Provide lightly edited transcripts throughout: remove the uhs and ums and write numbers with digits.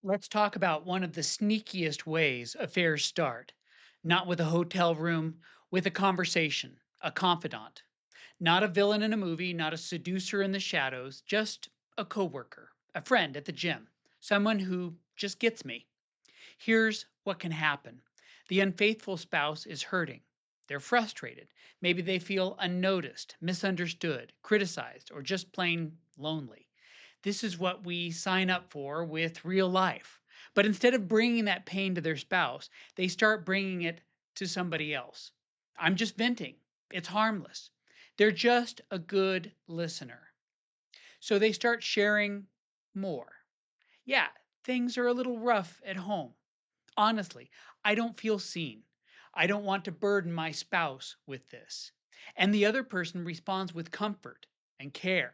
Let's talk about one of the sneakiest ways affairs start. Not with a hotel room, with a conversation, a confidant. Not a villain in a movie, not a seducer in the shadows, just a coworker, a friend at the gym, someone who just gets me. Here's what can happen. The unfaithful spouse is hurting. They're frustrated. Maybe they feel unnoticed, misunderstood, criticized, or just plain lonely. This is what we sign up for with real life. But instead of bringing that pain to their spouse, they start bringing it to somebody else. I'm just venting. It's harmless. They're just a good listener. So they start sharing more. Yeah, things are a little rough at home. Honestly, I don't feel seen. I don't want to burden my spouse with this. And the other person responds with comfort and care.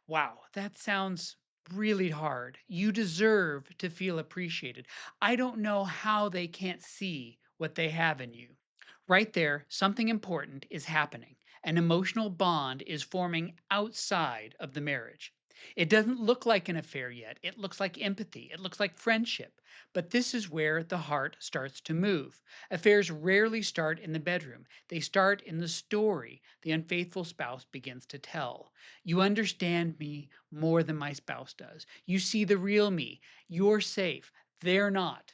Wow, that sounds really hard. You deserve to feel appreciated. I don't know how they can't see what they have in you. Right there, something important is happening. An emotional bond is forming outside of the marriage. It doesn't look like an affair yet. It looks like empathy. It looks like friendship. But this is where the heart starts to move. Affairs rarely start in the bedroom, they start in the story the unfaithful spouse begins to tell. You understand me more than my spouse does. You see the real me. You're safe. They're not.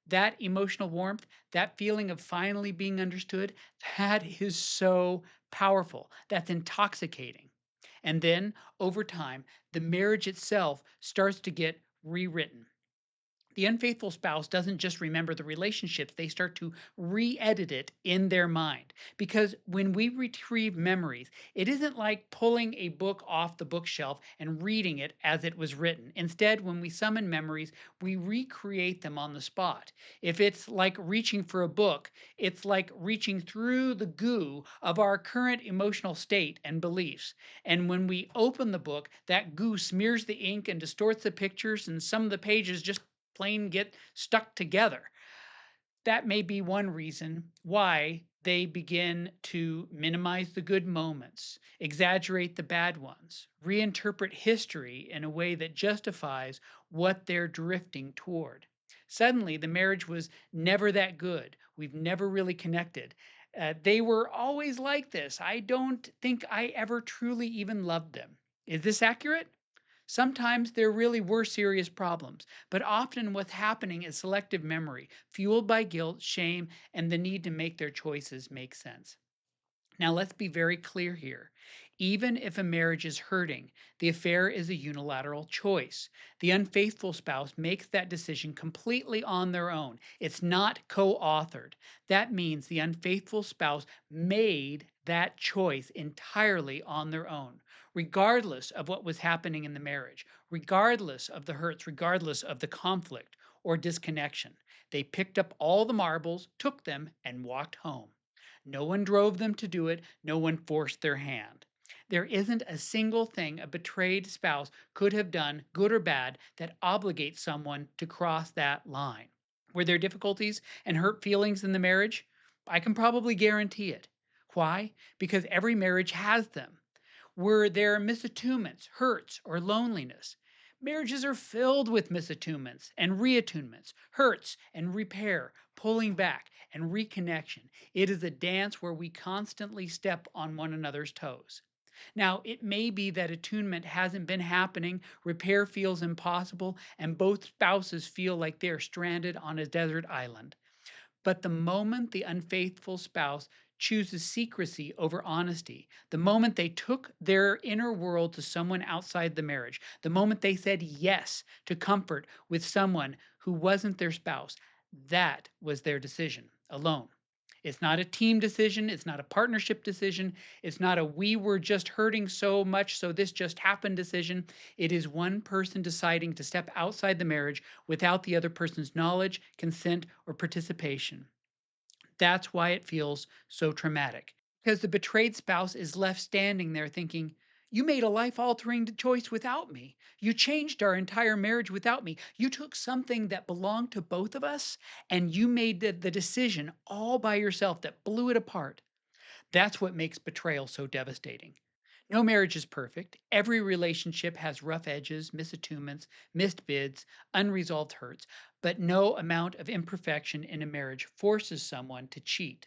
That emotional warmth, that feeling of finally being understood, that is so powerful. That's intoxicating. And then over time, the marriage itself starts to get rewritten. The unfaithful spouse doesn't just remember the relationships, they start to re edit it in their mind. Because when we retrieve memories, it isn't like pulling a book off the bookshelf and reading it as it was written. Instead, when we summon memories, we recreate them on the spot. If it's like reaching for a book, it's like reaching through the goo of our current emotional state and beliefs. And when we open the book, that goo smears the ink and distorts the pictures, and some of the pages just plain get stuck together. That may be one reason why they begin to minimize the good moments, exaggerate the bad ones, reinterpret history in a way that justifies what they're drifting toward. Suddenly, the marriage was never that good. We've never really connected. They were always like this. I don't think I ever truly even loved them. Is this accurate? Sometimes there really were serious problems, but often what's happening is selective memory, fueled by guilt, shame, and the need to make their choices make sense. Now, let's be very clear here. Even if a marriage is hurting, the affair is a unilateral choice. The unfaithful spouse makes that decision completely on their own. It's not co authored. That means the unfaithful spouse made that choice entirely on their own, regardless of what was happening in the marriage, regardless of the hurts, regardless of the conflict or disconnection. They picked up all the marbles, took them, and walked home. No one drove them to do it. No one forced their hand. There isn't a single thing a betrayed spouse could have done, good or bad, that obligates someone to cross that line. Were there difficulties and hurt feelings in the marriage? I can probably guarantee it. Why? Because every marriage has them. Were there misattunements, hurts, or loneliness? Marriages are filled with misattunements and reattunements, hurts and repair, pulling back and reconnection. It is a dance where we constantly step on one another's toes. Now, it may be that attunement hasn't been happening, repair feels impossible, and both spouses feel like they're stranded on a desert island. But the moment the unfaithful spouse chooses secrecy over honesty, the moment they took their inner world to someone outside the marriage, the moment they said yes to comfort with someone who wasn't their spouse, that was their decision alone. It's not a team decision. It's not a partnership decision. It's not a we were just hurting so much, so this just happened decision. It is one person deciding to step outside the marriage without the other person's knowledge, consent, or participation. That's why it feels so traumatic. Because the betrayed spouse is left standing there thinking, you made a life altering choice without me. You changed our entire marriage without me. You took something that belonged to both of us and you made the decision all by yourself that blew it apart. That's what makes betrayal so devastating. No marriage is perfect. Every relationship has rough edges, misattunements, missed bids, unresolved hurts, but no amount of imperfection in a marriage forces someone to cheat.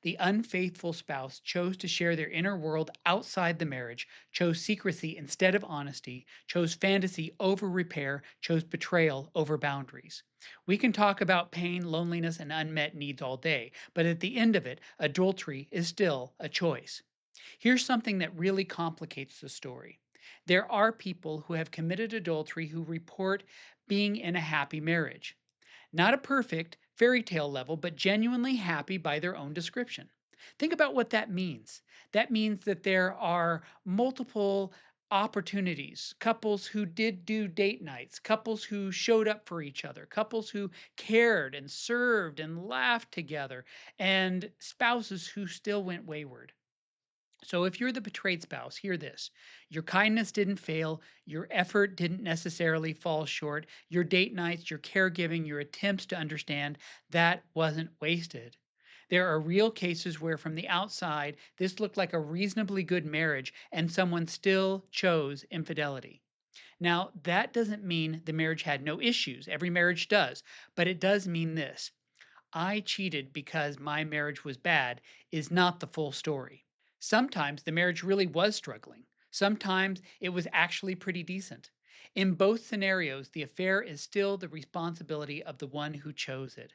The unfaithful spouse chose to share their inner world outside the marriage, chose secrecy instead of honesty, chose fantasy over repair, chose betrayal over boundaries. We can talk about pain, loneliness, and unmet needs all day, but at the end of it, adultery is still a choice. Here's something that really complicates the story. There are people who have committed adultery who report being in a happy marriage. Not a perfect fairy tale level, but genuinely happy by their own description. Think about what that means. That means that there are multiple opportunities, couples who did do date nights, couples who showed up for each other, couples who cared and served and laughed together, and spouses who still went wayward. So, if you're the betrayed spouse, hear this. Your kindness didn't fail. Your effort didn't necessarily fall short. Your date nights, your caregiving, your attempts to understand, that wasn't wasted. There are real cases where, from the outside, this looked like a reasonably good marriage and someone still chose infidelity. Now, that doesn't mean the marriage had no issues. Every marriage does. But it does mean this: I cheated because my marriage was bad is not the full story. Sometimes the marriage really was struggling. Sometimes it was actually pretty decent. In both scenarios, the affair is still the responsibility of the one who chose it.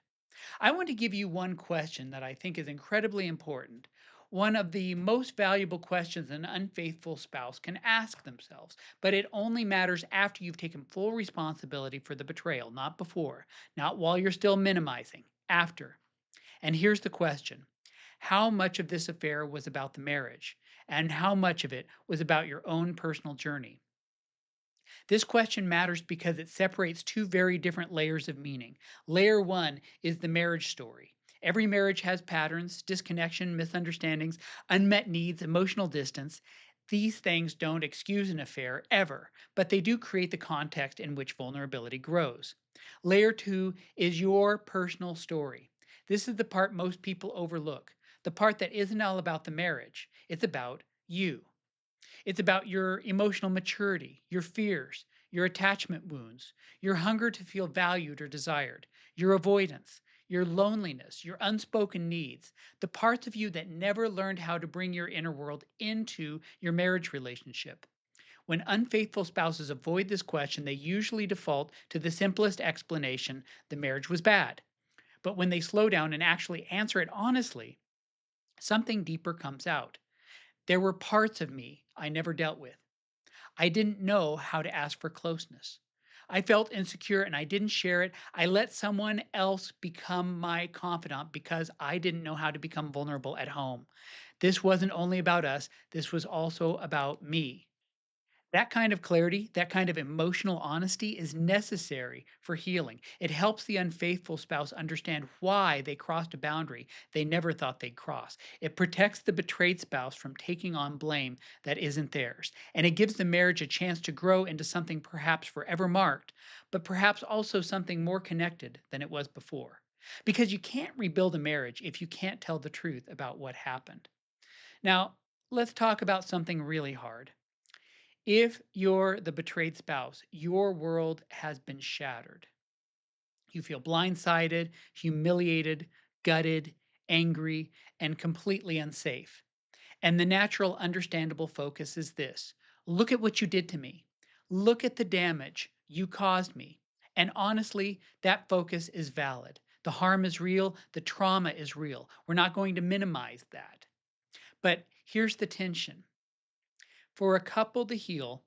I want to give you one question that I think is incredibly important. One of the most valuable questions an unfaithful spouse can ask themselves, but it only matters after you've taken full responsibility for the betrayal, not before, not while you're still minimizing, after. And here's the question: how much of this affair was about the marriage, and how much of it was about your own personal journey? This question matters because it separates two very different layers of meaning. Layer one is the marriage story. Every marriage has patterns, disconnection, misunderstandings, unmet needs, emotional distance. These things don't excuse an affair ever, but they do create the context in which vulnerability grows. Layer two is your personal story. This is the part most people overlook, the part that isn't all about the marriage, it's about you. It's about your emotional maturity, your fears, your attachment wounds, your hunger to feel valued or desired, your avoidance, your loneliness, your unspoken needs, the parts of you that never learned how to bring your inner world into your marriage relationship. When unfaithful spouses avoid this question, they usually default to the simplest explanation: the marriage was bad. But when they slow down and actually answer it honestly, something deeper comes out. There were parts of me I never dealt with. I didn't know how to ask for closeness. I felt insecure and I didn't share it. I let someone else become my confidant because I didn't know how to become vulnerable at home. This wasn't only about us, this was also about me. That kind of clarity, that kind of emotional honesty is necessary for healing. It helps the unfaithful spouse understand why they crossed a boundary they never thought they'd cross. It protects the betrayed spouse from taking on blame that isn't theirs. And it gives the marriage a chance to grow into something perhaps forever marked, but perhaps also something more connected than it was before. Because you can't rebuild a marriage if you can't tell the truth about what happened. Now, let's talk about something really hard. If you're the betrayed spouse, your world has been shattered. You feel blindsided, humiliated, gutted, angry, and completely unsafe. And the natural, understandable focus is this: look at what you did to me. Look at the damage you caused me. And honestly, that focus is valid. The harm is real, the trauma is real. We're not going to minimize that. But here's the tension: for a couple to heal,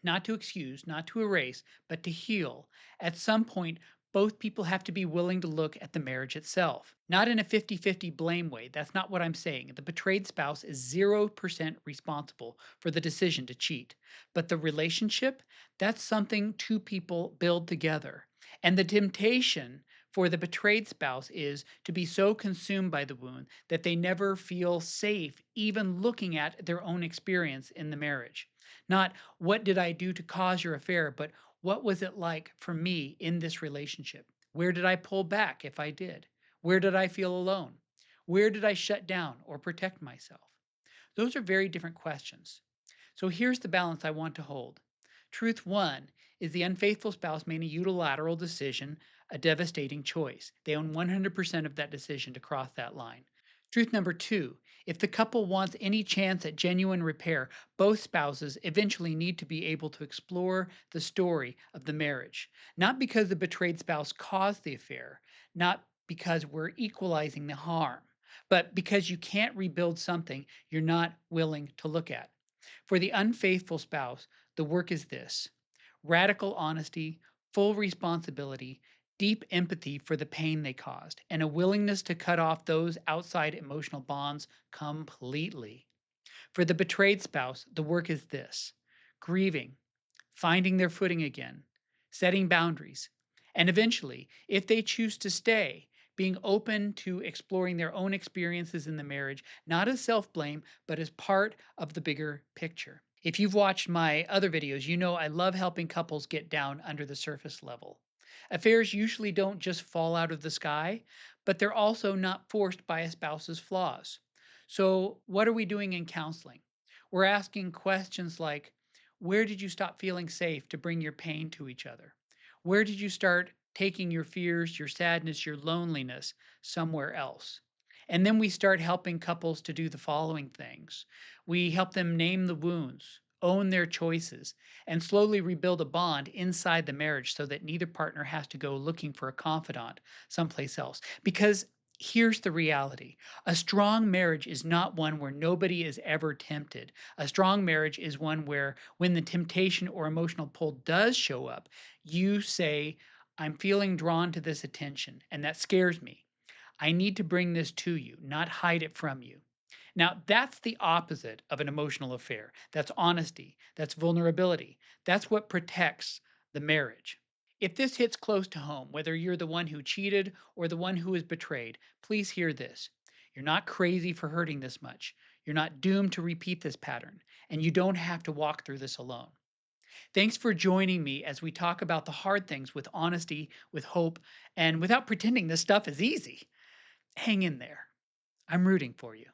not to excuse, not to erase, but to heal. At some point, both people have to be willing to look at the marriage itself. Not in a 50-50 blame way. That's not what I'm saying. The betrayed spouse is 0% responsible for the decision to cheat. But the relationship, that's something two people build together. And the temptation for the betrayed spouse is to be so consumed by the wound that they never feel safe even looking at their own experience in the marriage. Not what did I do to cause your affair, but what was it like for me in this relationship? Where did I pull back if I did? Where did I feel alone? Where did I shut down or protect myself? Those are very different questions. So here's the balance I want to hold. Truth one is the unfaithful spouse made a unilateral decision, a devastating choice. They own 100% of that decision to cross that line. Truth number two, if the couple wants any chance at genuine repair, both spouses eventually need to be able to explore the story of the marriage. Not because the betrayed spouse caused the affair, not because we're equalizing the harm, but because you can't rebuild something you're not willing to look at. For the unfaithful spouse, the work is this: radical honesty, full responsibility, deep empathy for the pain they caused, and a willingness to cut off those outside emotional bonds completely. For the betrayed spouse, the work is this: grieving, finding their footing again, setting boundaries, and eventually, if they choose to stay, being open to exploring their own experiences in the marriage, not as self blame, but as part of the bigger picture. If you've watched my other videos, you know I love helping couples get down under the surface level. Affairs usually don't just fall out of the sky, but they're also not forced by a spouse's flaws. So, what are we doing in counseling? We're asking questions like, where did you stop feeling safe to bring your pain to each other? Where did you start taking your fears, your sadness, your loneliness somewhere else? And then we start helping couples to do the following things. We help them name the wounds, own their choices, and slowly rebuild a bond inside the marriage so that neither partner has to go looking for a confidant someplace else. Because here's the reality: a strong marriage is not one where nobody is ever tempted. A strong marriage is one where, when the temptation or emotional pull does show up, you say, I'm feeling drawn to this attention, and that scares me. I need to bring this to you, not hide it from you. Now, that's the opposite of an emotional affair. That's honesty, that's vulnerability. That's what protects the marriage. If this hits close to home, whether you're the one who cheated or the one who was betrayed, please hear this. You're not crazy for hurting this much. You're not doomed to repeat this pattern, and you don't have to walk through this alone. Thanks for joining me as we talk about the hard things with honesty, with hope, and without pretending this stuff is easy. Hang in there. I'm rooting for you.